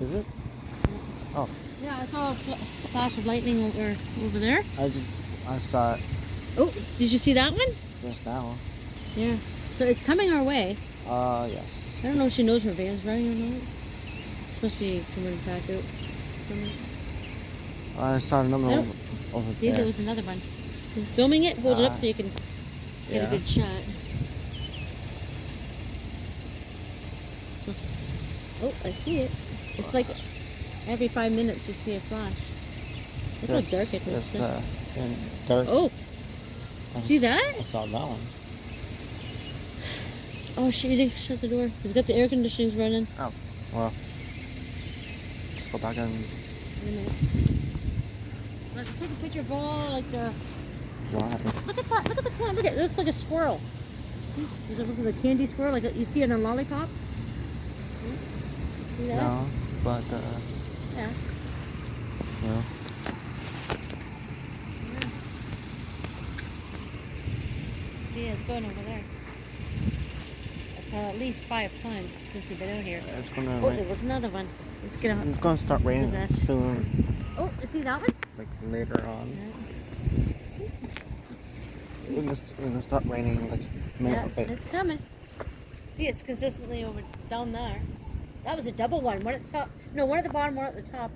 Is it? Oh. Yeah, I saw a flash of lightning over there. I saw it Oh, did you see that one? just now. Yeah. So it's coming our way. Yes. I don't know if she knows her van's running or not. Supposed to be coming back out. I saw another one over I think there. there was another one. Filming it, hold it up so you can get a good shot. Oh, I see it. It's like every 5 minutes you see a flash. Look how dark it is. Dark. Oh, see that? I saw that one. Oh shit, you didn't shut the door. It's got the air conditioning's running. Oh, well. Let's go back and... Let's take a picture of all, like the... What? Look at that, look at the can. Look at it, it looks like a squirrel. See? Does it look like a candy squirrel, like you see it on a lollipop? See that? No, but, yeah. No. See, it's going over there. At least 5 times since we've been out here. It's gonna rain. There was another one. It's gonna start raining soon. Oh, see that one? Like later on. Yeah. It's gonna start raining like It's coming. See, it's consistently over down there. That was a double one. One at the top. No, one at the bottom, one at the top.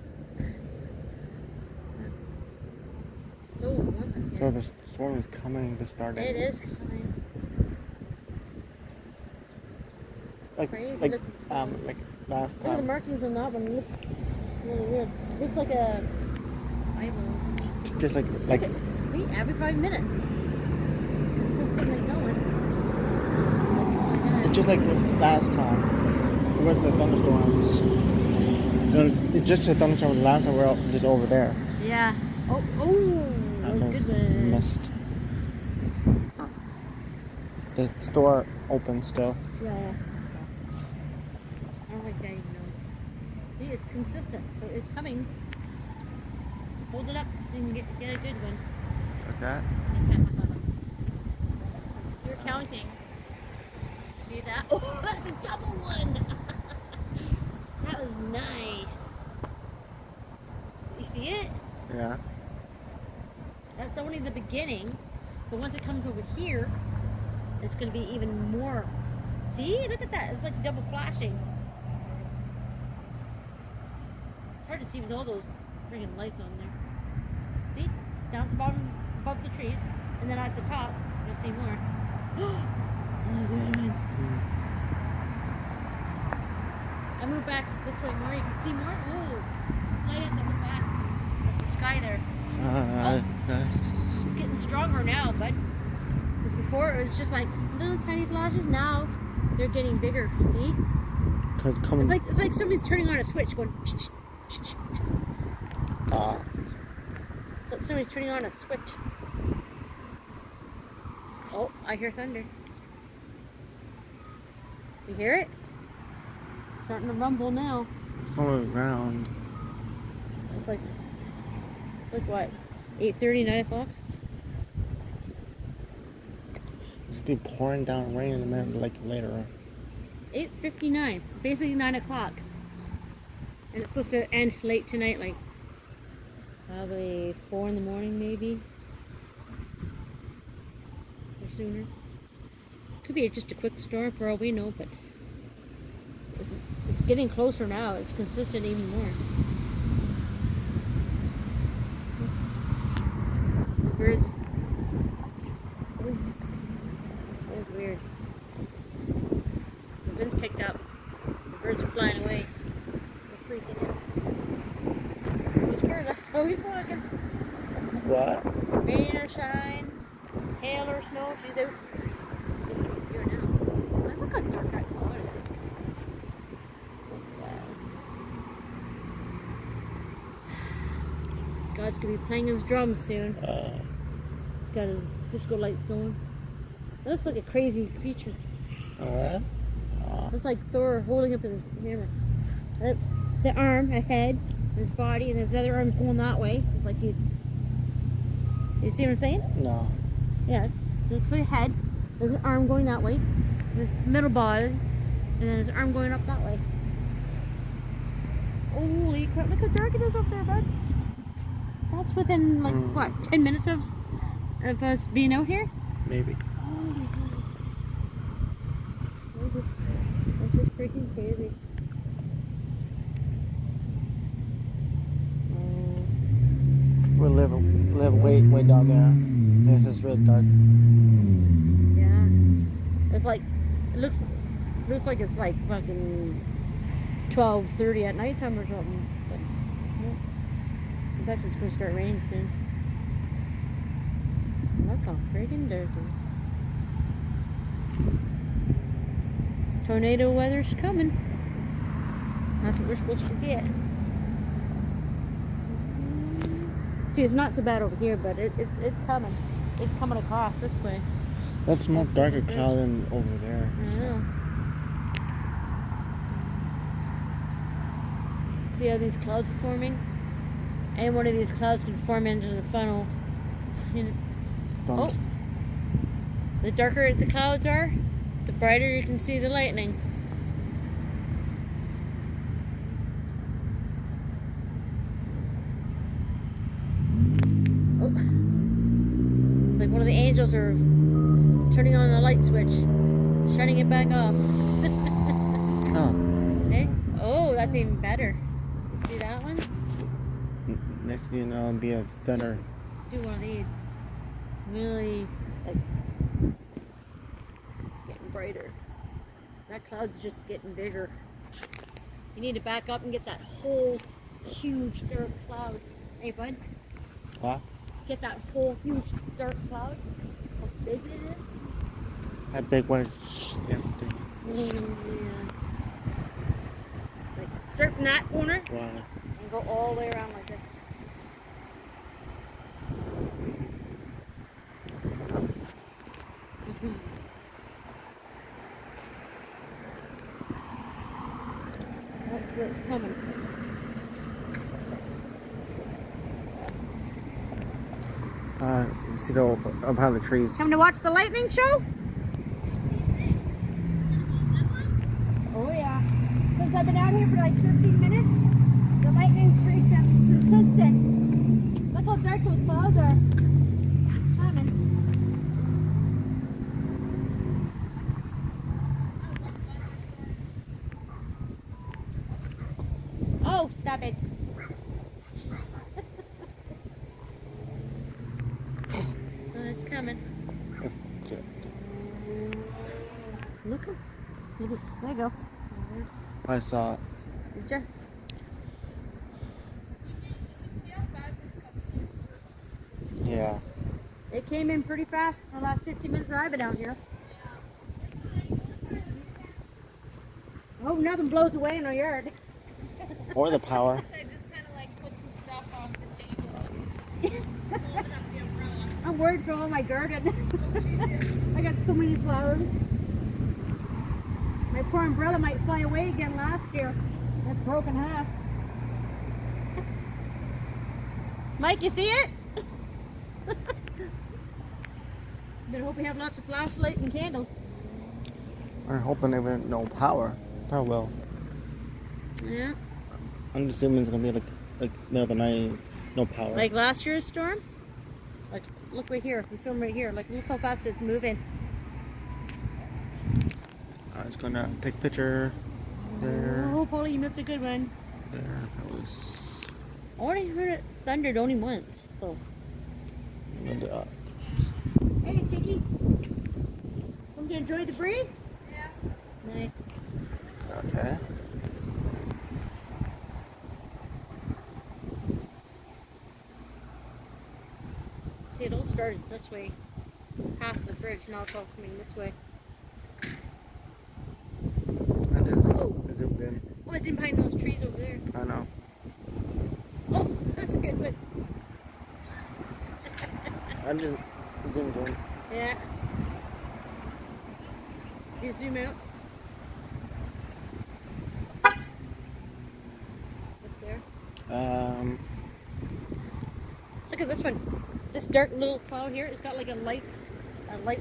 So warm. So the storm is coming to start. It is coming. Like last time. Look at the markings on that one. It looks really weird. It looks like a Bible. Just like See, every 5 minutes. It's consistently going. It's just like the last time. Where's the thunderstorms? It's just a thunderstorm. The last time we were just over there. Yeah. Oh, that was good one. Missed. The store open still. Yeah. I don't think that even knows. See, it's consistent, so it's coming. Just hold it up so you can get a good one. Like that? You're counting. See that? Oh, that's a double one! That was nice. You see it? Yeah. That's only the beginning, but once it comes over here, it's going to be even more. See? Look at that. It's like double flashing. It's hard to see with all those freaking lights on there. See? Down at the bottom, above the trees, and then at the top, you'll see more. There's the other one. I move back this way more. You can see more. Oh, it's light at the back. At the sky there. It's getting stronger now, bud. Because before it was just like little tiny flashes. Now they're getting bigger. See? Cause coming. It's like somebody's turning on a switch, going. It's like somebody's turning on a switch. Oh, I hear thunder. You hear it? Starting to rumble now. It's coming around. It's like what? 8:30, 9 o'clock? It's been pouring down rain in a minute, like later. 8:59, basically 9 o'clock. And it's supposed to end late tonight, like probably 4 in the morning maybe. Or sooner. Could be just a quick storm for all we know, but it's getting closer now. It's consistent even more. The birds. That was weird. The wind's picked up. The birds are flying away. They're freaking out. Who's Carla? Oh, he's walking. What? Rain or shine, hail or snow, she's out. Here now. Look how dark that cloud is. Wow. God's gonna be playing his drums soon. He's got his disco lights going. That looks like a crazy creature. What? Looks like Thor holding up his hammer. That's the arm, a head, his body, and his other arm's going that way. It's like he's. You see what I'm saying? No. Yeah. It looks like a head. There's an arm going that way. His middle body, and then his arm going up that way. Holy crap, look how dark it is up there, bud. That's within, like, what, 10 minutes of us being out here? Maybe. Holy God. That's just freaking crazy. We live way down there. It's just really dark. Yeah. It's like, it looks like it's like fucking 12:30 at nighttime or something. But, yeah. I bet it's going to start raining soon. Look how freaking dirty. Tornado weather's coming. That's what we're supposed to get. See, it's not so bad over here, but it's coming. It's coming across this way. That's more darker cloud than over there. I know. See how these clouds are forming? And one of these clouds can form into the funnel. Oh, the darker the clouds are, the brighter you can see the lightning. Oh. It's like one of the angels are turning on the light switch, shutting it back off. Oh. Okay. Oh, that's even better. You see that one? Next thing you know, it'll be a thunder. Do one of these. Really, like, it's getting brighter. That cloud's just getting bigger. You need to back up and get that whole huge dark cloud. Hey, bud. What? Get that whole huge dark cloud. How big it is. That big one, everything. Yeah. Like, start from that corner Wow. and go all the way around like this. That's where it's coming. You see the up behind the trees. Come to watch the lightning show? Oh yeah. Since I've been out here for like 15 minutes, the lightning streaks are consistent. Look how dark those clouds are. Coming. Oh, stop it. Oh, it's coming. Okay. Look. There you go. I saw it. Did ya? Yeah. It came in pretty fast for the last 15 minutes that I've been out here. I hope nothing blows away in our yard. Or the power. I just kind of like put some stuff off the table. Folded up the umbrella. I'm worried for all my garden. I got so many flowers. My poor umbrella might fly away again last year. It's broken half. Mike, you see it? Better hope we have lots of flashlights and candles. I'm hoping they have no power. Probably will. Yeah. I'm assuming it's gonna be like middle of the night, no power. Like last year's storm? Like, look right here. If you film right here, like, look how fast it's moving. I was gonna take a picture there. Oh, Polly, you missed a good one. There. That was. I already heard it thundered only once. So. Hey, Chicky. Come to enjoy the breeze? Yeah. Nice. Okay. See, it all started this way, past the bridge. Now it's all coming this way. I just Oh. zoomed in. Oh, it's in behind those trees over there. I know. Oh, that's a good one. I just zoomed in. Yeah. You zoom out. Up there. Look at this one. This dark little cloud here. It's got like a light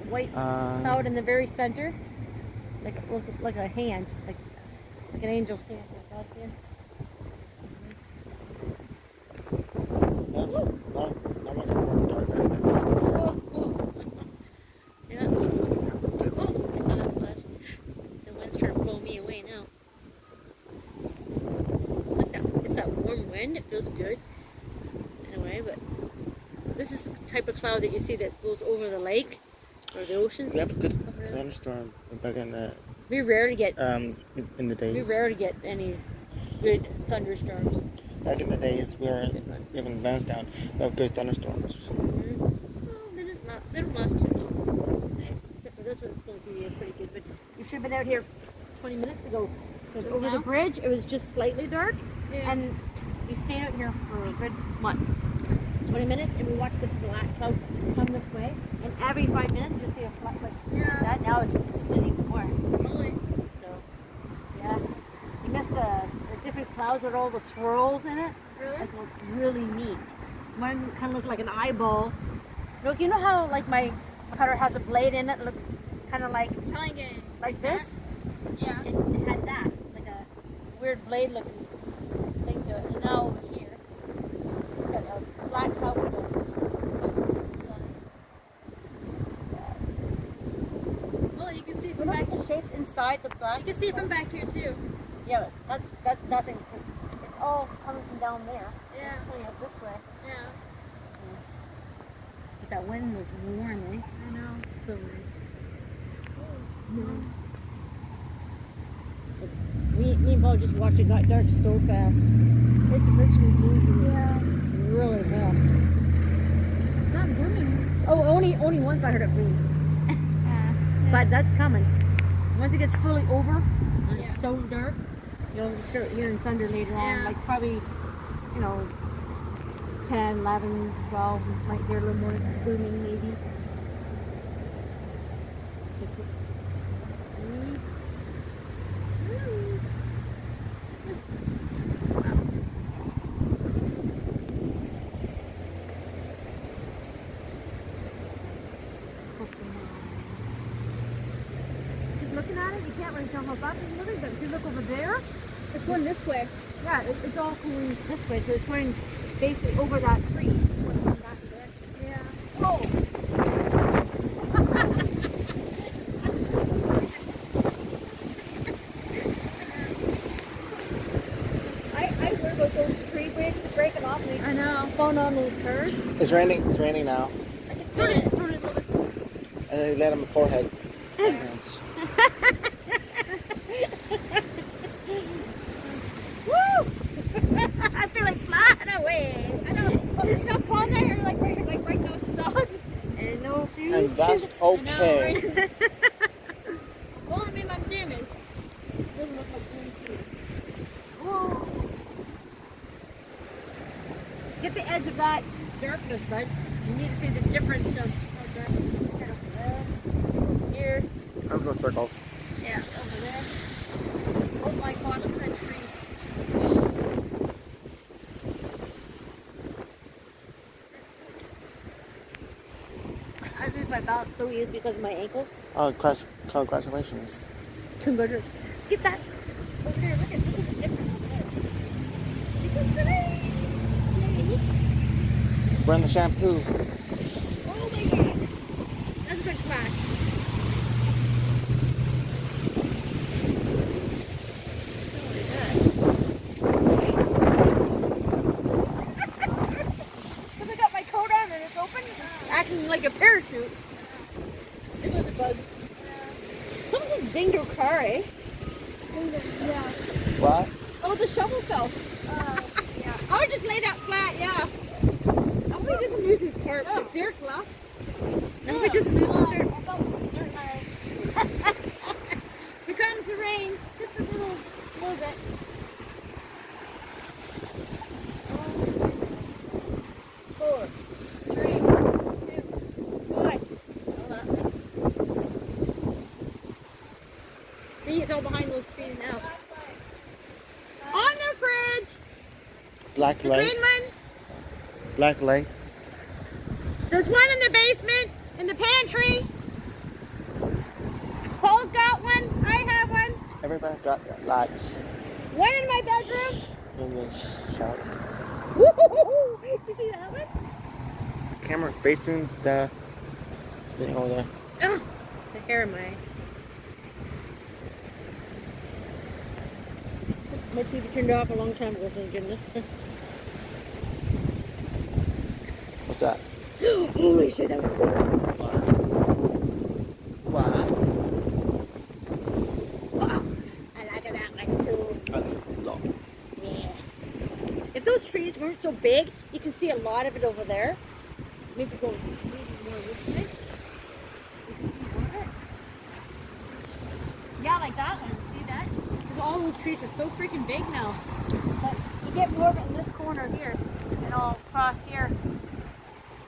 white cloud in the very center, like a hand, like an angel's hand. Like that, yeah. That's that was more darker. Oh, oh. Yeah. Oh, I saw that flash. The wind's trying to blow me away now. It's that warm wind. It feels good in a way, but this is the type of cloud that you see that goes over the lake or the oceans. We have a good thunderstorm back in the We rarely get in the days. we rarely get any good thunderstorms. Back in the days, we were living in Lansdowne. We have good thunderstorms. Mm-hmm. Well, they don't last too long. Except for this one, it's going to be pretty good. But you should have been out here 20 minutes ago. Because over the bridge, it was just slightly dark. Yeah. And we stayed out here for a good, what, 20 minutes? And we watched the black clouds come this way. And every 5 minutes, you'll see a flat, like Yeah. that. Now it's consistent even more. Really? So, yeah. You missed the different clouds with all the swirls in it. Really? Like, look really neat. One kind of looked like an eyeball. Look, you know how like my cutter has a blade in it? It looks kind of like Triangle. this. Yeah. It had that, like a weird blade looking thing to it. And now over here, it's got a black cloud with a Well, you can see you from know back. the shapes inside the black. You can see from back here too. Yeah, but that's nothing because it's all coming from down there. Yeah. It's coming up this way. Yeah. But that wind was warm, eh? I know. So weird. No. Me and Paul just watched it got dark so fast. It's literally moving. Yeah. Really fast. It's not booming. Oh, only once I heard it boom. But that's coming. Once it gets fully over and Yeah. it's so dark, you'll start hearing thunder later on. Yeah. Like probably, 10, 11, 12, might hear a little more booming maybe. Just looking at it, you can't really tell how fast it's moving, but if you look over there, It's going this way. yeah, it's all going this way, so it's going basically over that tree. It's going in that direction. Yeah. Oh! I heard about those tree branches breaking off and I know. falling on those cars. It's raining. It's raining now, I can feel it. and they land on my forehead. Woo! I feel like flying away. I know. Oh, you know, Paul and I are like wearing those socks. And no shoes. And that's okay. right? Well, I mean, my gym is. Doesn't look like gym shoes. Whoa. Get the edge of that darkness, bud. You need to see the difference of how dark it is. Kind of there, here, Let's go circles. yeah, over there. Oh my god, look at that tree. I lose my balance so easy because of my ankle. Oh, congratulations. Congratulations. Get that. Look here, look at the difference over there. Because today. We're in the shampoo. Oh my god. That's a good flash. Because I got my coat on and it's open, acting like a parachute. It was a bug. Someone just dinged her car, eh? Yeah. What? Oh, the shovel fell. Yeah. I would just lay that flat, yeah. I hope he doesn't lose his tarp. No. Does Derek laugh? I hope he doesn't lose his tarp. Here comes the rain. Just a little bit. Four, three, two, one. See, it's all behind those trees now. On the fridge! Black The Lake. green one. Black Lake. There's one in the basement, in the pantry. Paul's got one. I have one. Everybody got lights One in my bedroom. in the shower. Woo! You see that one? Camera facing the thing over there. Oh, the hair in my eye. My TV turned off a long time ago, thank goodness. What's that? Holy shit, that was good. What? Wow. I like it that way too. No. Yeah. If those trees weren't so big, you can see a lot of it over there. Maybe go maybe more this way. You can see more of it. Yeah, like that one. See that? Because all those trees are so freaking big now. But you get more of it in this corner here and all across here.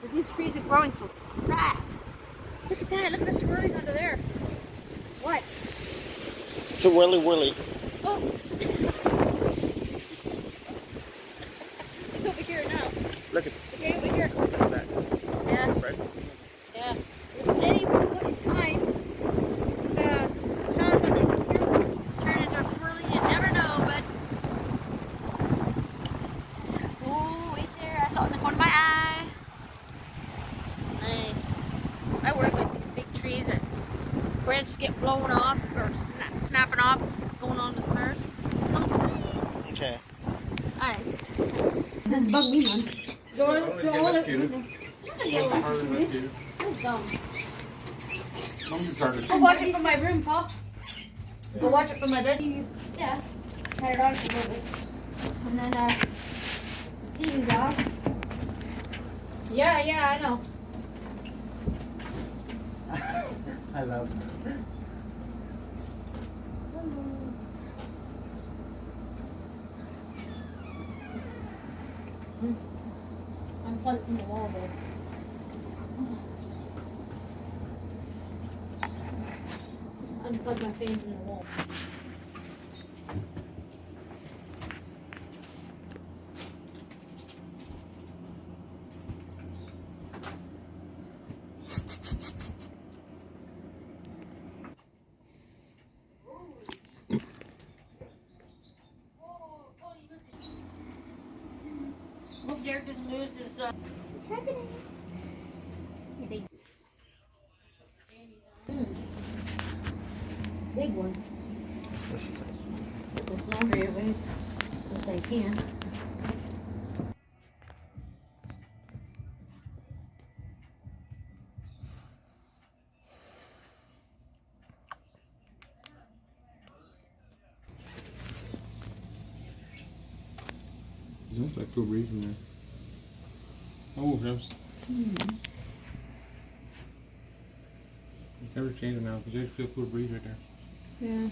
But these trees are growing so fast. Look at that. Look at the swirlies under there. What? It's a whirly whirly. Oh. It's over here now. Look at It's right over here. that. Yeah. Right? Yeah. At any point in time, the clouds are going to turn into a swirly. You never know, but. Oh, right there. I saw it in the corner of my eye. Nice. I work with these big trees that branches get blown off or snapping off, going on the cars. Okay. Alright. Doesn't bug me none. Go on it. I'll watch it from my room, Paul. Go watch it from my bed. Yeah. Turn it on for a little bit. And then, TV's off. Yeah, I know. I love it. I'm plugged from the wall there. Unplug my fan from the wall. Hope Derek doesn't lose his. What's happening? Big ones. Put this laundry away if I can. That's like cool breeze in there. Oh, there's. You never change it now because there's still cool breeze right there. Yeah.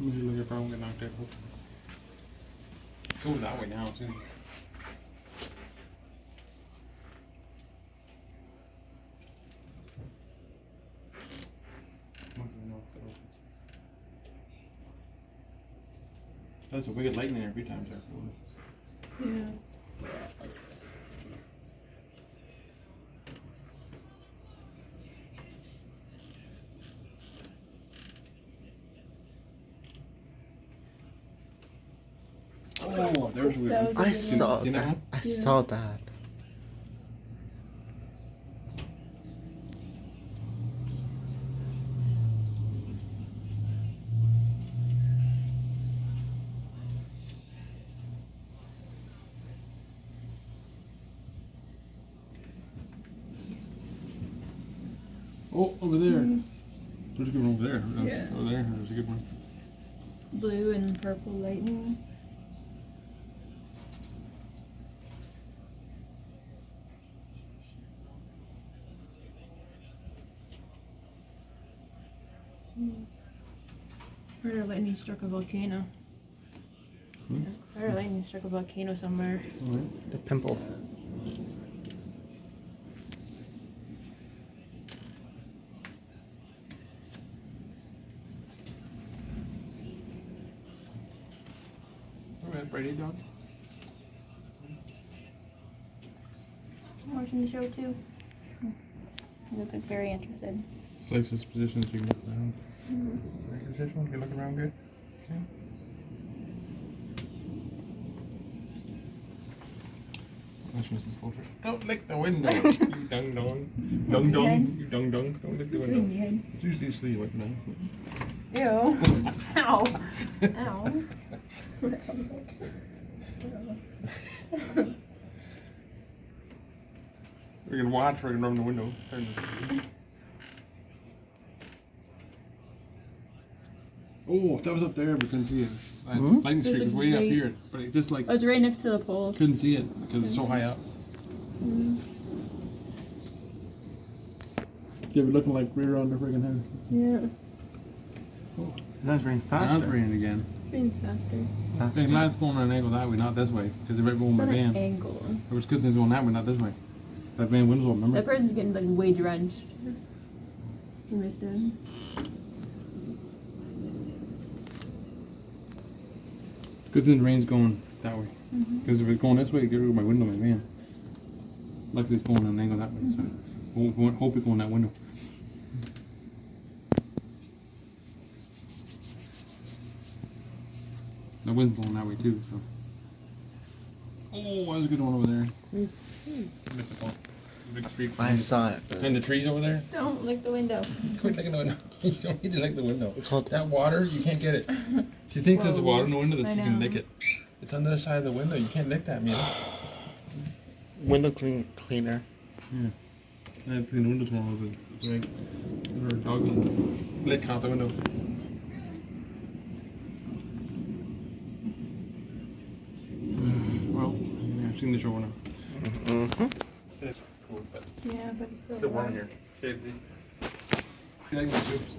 Maybe look if I don't get knocked out. Go that way now too. That's a wicked lightning every time, sir. Yeah. Oh, there's weird. I saw See that that. one? I saw that. Oh, over there. There's a good one over there. Over there, there's a good one. Blue and purple lightning. Heard a lightning struck a volcano. Heard a lightning struck a volcano somewhere. Alright. The pimple. Alright, Brady dog. I'm watching the show too. You look like very interested. Places, positions, you can look around. Right position, you can look around good. Don't lick the window. You dung dung. Dung dung. You dung dung. Don't lick the window. It's usually sleep like that. Ew. Ow. Ow. We can watch, we can run the window. Oh, if that was up there, we couldn't see it. Lightning streak was way up here, but it just like Oh, it's right next to the pole. couldn't see it because it's so high up. They were looking like we were on the friggin' house. Yeah. Now it's raining Now faster. it's raining again. It's raining faster. Hey, mine's going on an angle that way, not this way, because they might go in my It's on an van. angle. There was good things going that way, not this way. That van windows open, remember? That person's getting like way drenched. What is doing? Good thing the rain's going that way. Because if it's going this way, it get rid of my window, my van. Luckily it's going on an angle that way, so hope it go in that window. The wind's blowing that way too, so. Oh, that was a good one over there. Missed a ball. Big streak. I saw it. Behind the trees over there. Don't lick the window. Quit licking the window. You don't need to lick the window. It's called That water, you can't get it. She thinks there's water in the window that I she can know. lick it. It's on the other side of the window. You can't lick that, man. window cleaner. Yeah. I had to clean the window tomorrow with a drink. Or a doggy. Lick out the window. Well, yeah, I've seen the show now. Mm-hmm. It's cool, but Yeah, but it's still warm here. Okay, you like my soups?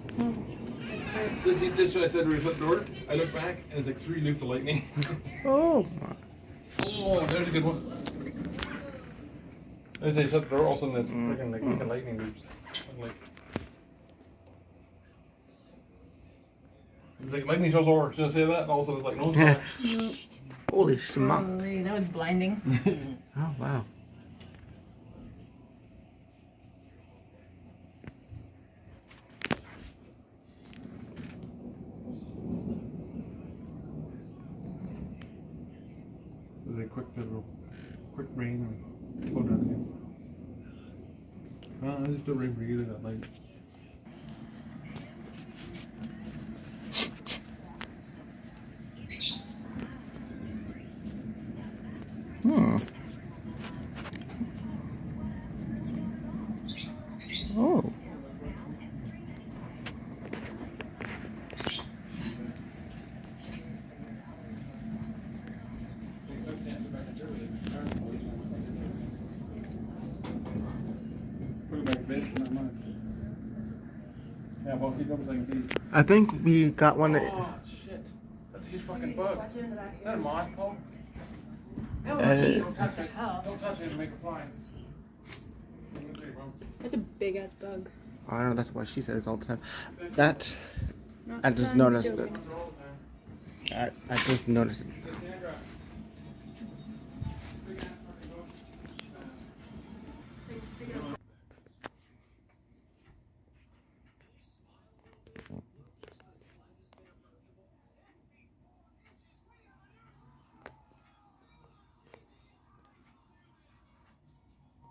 That's This is what I said when we shut the door. I look back and it's like 3 loops of lightning. Oh. Oh, there's a good one. As they shut the door, all of a sudden it's freaking like making lightning loops. I'm like, it's like lightning shows over. Should I say that? And all of a sudden it's like, no, it's not. Holy smoke. Holy, that was blinding. Oh, wow. It was a quick rain and slow down again. Well, it's still rain for you, they got light. Oh. Put it back to bed, it's not mine. Yeah, well, keep up so I can see. I think we got one. Oh, shit. That's a huge fucking bug. Is that a moth, Paul? Don't touch it. Don't touch it and make it fly. That's a big ass bug. I don't know, that's what she says all the time. That, I just noticed it. I just noticed it.